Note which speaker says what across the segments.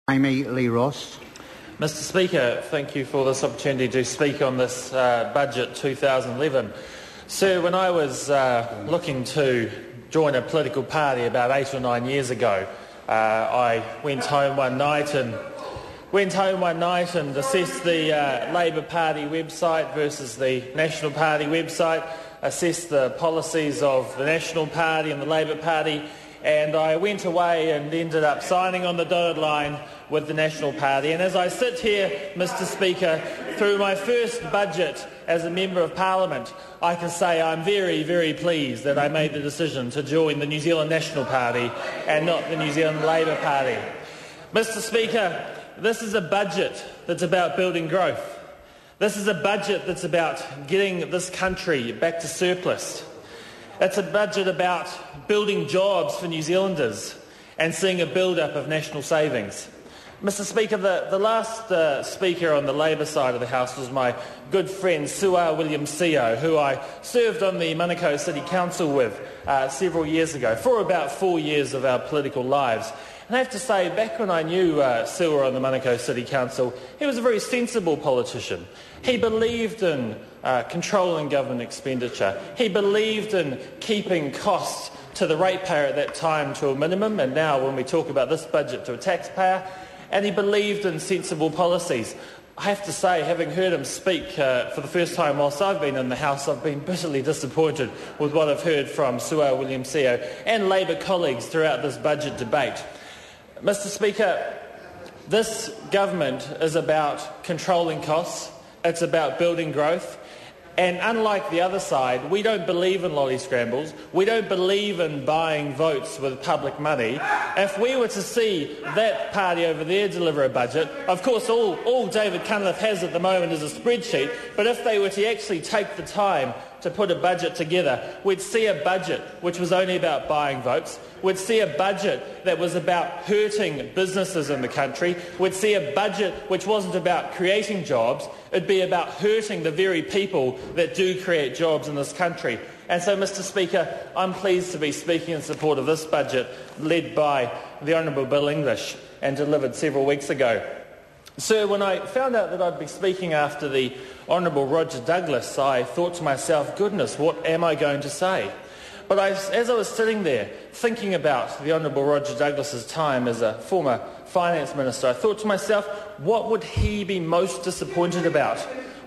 Speaker 1: Jami-Lee Ross.
Speaker 2: Mr Speaker, thank you for this opportunity to speak on this Budget 2011. Sir, when I was looking to join a political party about 8 or 9 years ago, I went home one night and assessed the Labor Party website versus the National Party website, assessed the policies of the National Party and the Labor Party, and I went away and ended up signing on the dotted line with the National Party. And as I sit here, Mr Speaker, through my first budget as a Member of Parliament, I can say I'm very, very pleased that I made the decision to join the New Zealand National Party and not the New Zealand Labor Party. Mr Speaker, this is a budget that's about building growth. This is a budget that's about getting this country back to surplus. It's a budget about building jobs for New Zealanders and seeing a build-up of national savings. Mr Speaker, the last speaker on the Labor side of the House was my good friend Sua Williams-Seo, who I served on the Manukau City Council with several years ago, for about 4 years of our political lives. And I have to say, back when I knew Sua on the Manukau City Council, he was a very sensible politician. He believed in controlling government expenditure. He believed in keeping costs to the ratepayer at that time to a minimum, and now when we talk about this budget, to a taxpayer. And he believed in sensible policies. I have to say, having heard him speak for the first time whilst I've been in the House, I've been bitterly disappointed with what I've heard from Sua Williams-Seo and Labor colleagues throughout this budget debate. Mr Speaker, this government is about controlling costs, it's about building growth, and unlike the other side, we don't believe in lolly scrambles, we don't believe in buying votes with public money. If we were to see that party over there deliver a budget, of course all David Cunliffe has at the moment is a spreadsheet, but if they were to actually take the time to put a budget together, we'd see a budget which was only about buying votes. We'd see a budget that was about hurting businesses in the country. We'd see a budget which wasn't about creating jobs. It'd be about hurting the very people that do create jobs in this country. And so, Mr Speaker, I'm pleased to be speaking in support of this budget led by the Honourable Bill English and delivered several weeks ago. Sir, when I found out that I'd be speaking after the Honourable Roger Douglas, I thought to myself, goodness, what am I going to say? But as I was sitting there thinking about the Honourable Roger Douglas's time as a former finance minister, I thought to myself, what would he be most disappointed about?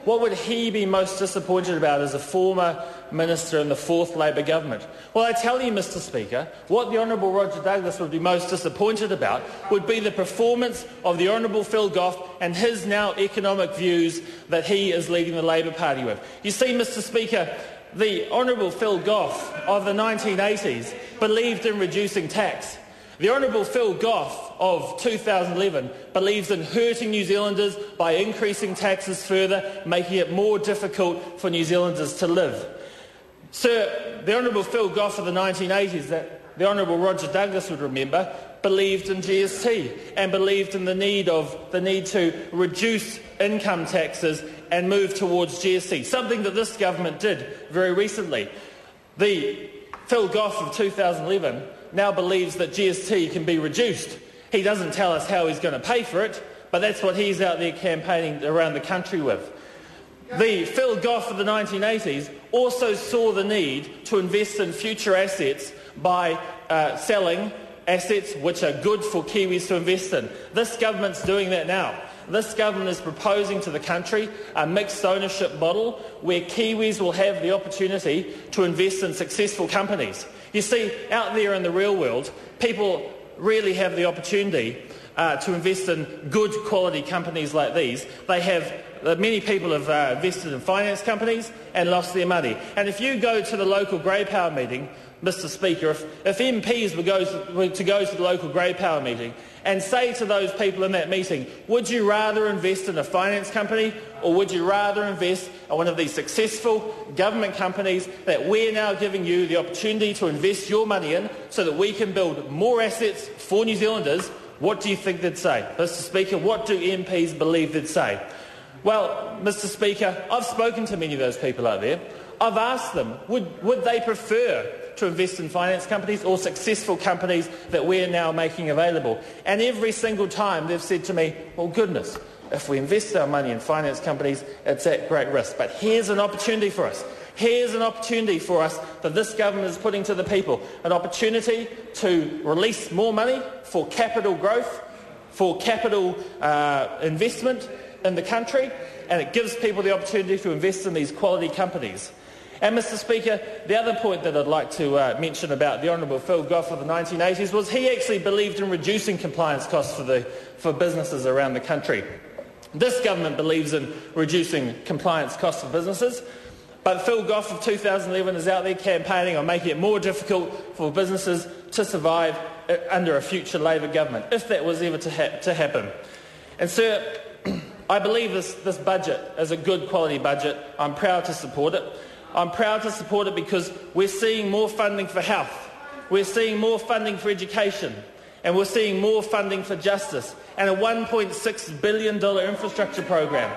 Speaker 2: What would he be most disappointed about as a former minister in the fourth Labor government? Well, I tell you, Mr Speaker, what the Honourable Roger Douglas would be most disappointed about would be the performance of the Honourable Phil Goff and his now economic views that he is leading the Labor Party with. You see, Mr Speaker, the Honourable Phil Goff of the 1980s believed in reducing tax. The Honourable Phil Goff of 2011 believes in hurting New Zealanders by increasing taxes further, making it more difficult for New Zealanders to live. Sir, the Honourable Phil Goff of the 1980s, that the Honourable Roger Douglas would remember, believed in GST and believed in the need to reduce income taxes and move towards GST, something that this government did very recently. The Phil Goff of 2011 now believes that GST can be reduced. He doesn't tell us how he's going to pay for it, but that's what he's out there campaigning around the country with. The Phil Goff of the 1980s also saw the need to invest in future assets by selling assets which are good for Kiwis to invest in. This government's doing that now. This government is proposing to the country a mixed ownership model where Kiwis will have the opportunity to invest in successful companies. You see, out there in the real world, people really have the opportunity to invest in good quality companies like these. Many people have invested in finance companies and lost their money. And if you go to the local grey power meeting, Mr Speaker, if MPs were to go to the local grey power meeting and say to those people in that meeting, would you rather invest in a finance company or would you rather invest in one of these successful government companies that we're now giving you the opportunity to invest your money in so that we can build more assets for New Zealanders, what do you think they'd say? Mr Speaker, what do MPs believe they'd say? Well, Mr Speaker, I've spoken to many of those people out there. I've asked them, would they prefer to invest in finance companies or successful companies that we're now making available? And every single time they've said to me, well, goodness, if we invest our money in finance companies, it's at great risk. But here's an opportunity for us. Here's an opportunity for us that this government is putting to the people, an opportunity to release more money for capital growth, for capital investment in the country, and it gives people the opportunity to invest in these quality companies. And, Mr Speaker, the other point that I'd like to mention about the Honourable Phil Goff of the 1980s was he actually believed in reducing compliance costs for businesses around the country. This government believes in reducing compliance costs for businesses, but Phil Goff of 2011 is out there campaigning on making it more difficult for businesses to survive under a future Labor government, if that was ever to happen. And, sir, I believe this budget is a good quality budget. I'm proud to support it. I'm proud to support it because we're seeing more funding for health, we're seeing more funding for education, and we're seeing more funding for justice, and a $1.6 billion infrastructure program.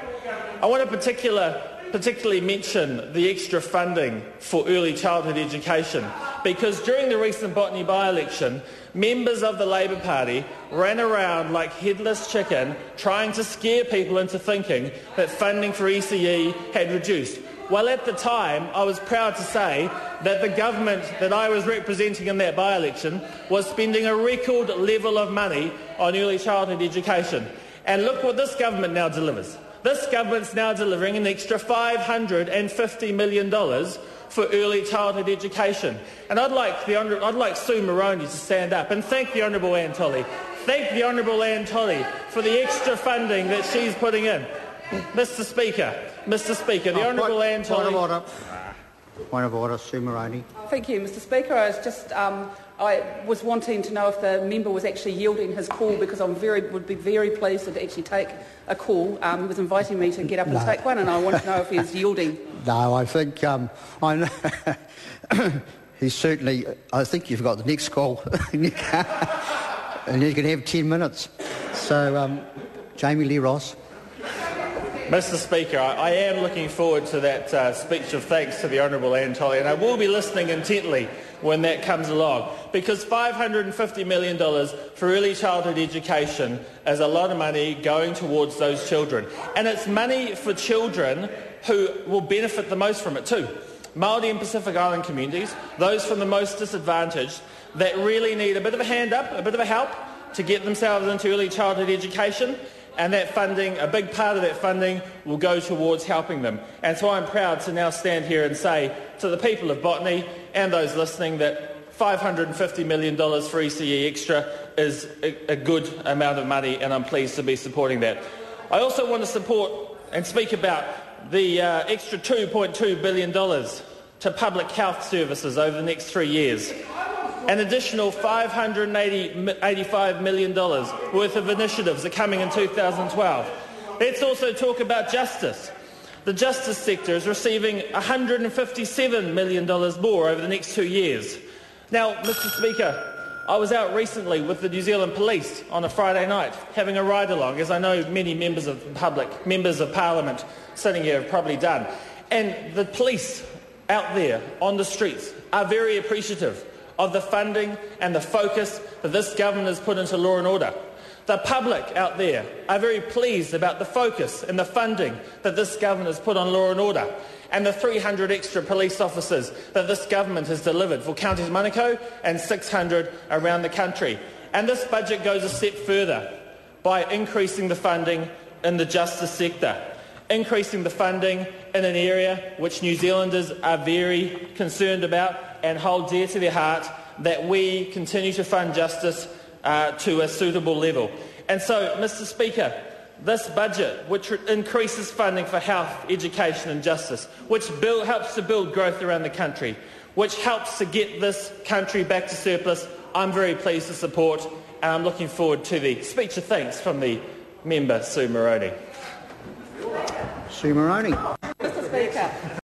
Speaker 2: I want to particularly mention the extra funding for early childhood education, because during the recent Botany by-election, members of the Labor Party ran around like headless chicken trying to scare people into thinking that funding for ECE had reduced. Well, at the time, I was proud to say that the government that I was representing in that by-election was spending a record level of money on early childhood education. And look what this government now delivers. This government's now delivering an extra $550 million for early childhood education. And I'd like Sue Moroney to stand up and thank the Honourable Anne Tolley. Thank the Honourable Anne Tolley for the extra funding that she's putting in. Mr Speaker, the Honourable Anne Tolley...
Speaker 1: Point of order, Sue Moroney.
Speaker 3: Thank you, Mr Speaker. I was wanting to know if the member was actually yielding his call, because I would be very pleased to actually take a call. He was inviting me to get up and take one, and I want to know if he's yielding.
Speaker 1: No, I think he's certainly... I think you've got the next call, and you can have 10 minutes. So, Jami-Lee Ross.
Speaker 2: Mr Speaker, I am looking forward to that speech of thanks to the Honourable Anne Tolley, and I will be listening intently when that comes along, because $550 million for early childhood education is a lot of money going towards those children. And it's money for children who will benefit the most from it too. Māori and Pacific Island communities, those from the most disadvantaged, that really need a bit of a hand up, a bit of a help to get themselves into early childhood education. And that funding, a big part of that funding, will go towards helping them. And so I'm proud to now stand here and say to the people of Botany and those listening that $550 million for ECE Extra is a good amount of money, and I'm pleased to be supporting that. I also want to support and speak about the extra $2.2 billion to public health services over the next 3 years. An additional $585 million worth of initiatives are coming in 2012. Let's also talk about justice. The justice sector is receiving $157 million more over the next 2 years. Now, Mr Speaker, I was out recently with the New Zealand Police on a Friday night having a ride-along, as I know many members of the public, members of Parliament sitting here have probably done. And the police out there on the streets are very appreciative of the funding and the focus that this government has put into law and order. The public out there are very pleased about the focus and the funding that this government has put on law and order, and the 300 extra police officers that this government has delivered for counties Manukau and 600 around the country. And this budget goes a step further by increasing the funding in the justice sector, increasing the funding in an area which New Zealanders are very concerned about and hold dear to their heart, that we continue to fund justice to a suitable level. And so, Mr Speaker, this budget, which increases funding for health, education and justice, which helps to build growth around the country, which helps to get this country back to surplus, I'm very pleased to support, and I'm looking forward to the speech of thanks from the member, Sue Moroney.
Speaker 1: Sue Moroney.
Speaker 3: Mr Speaker.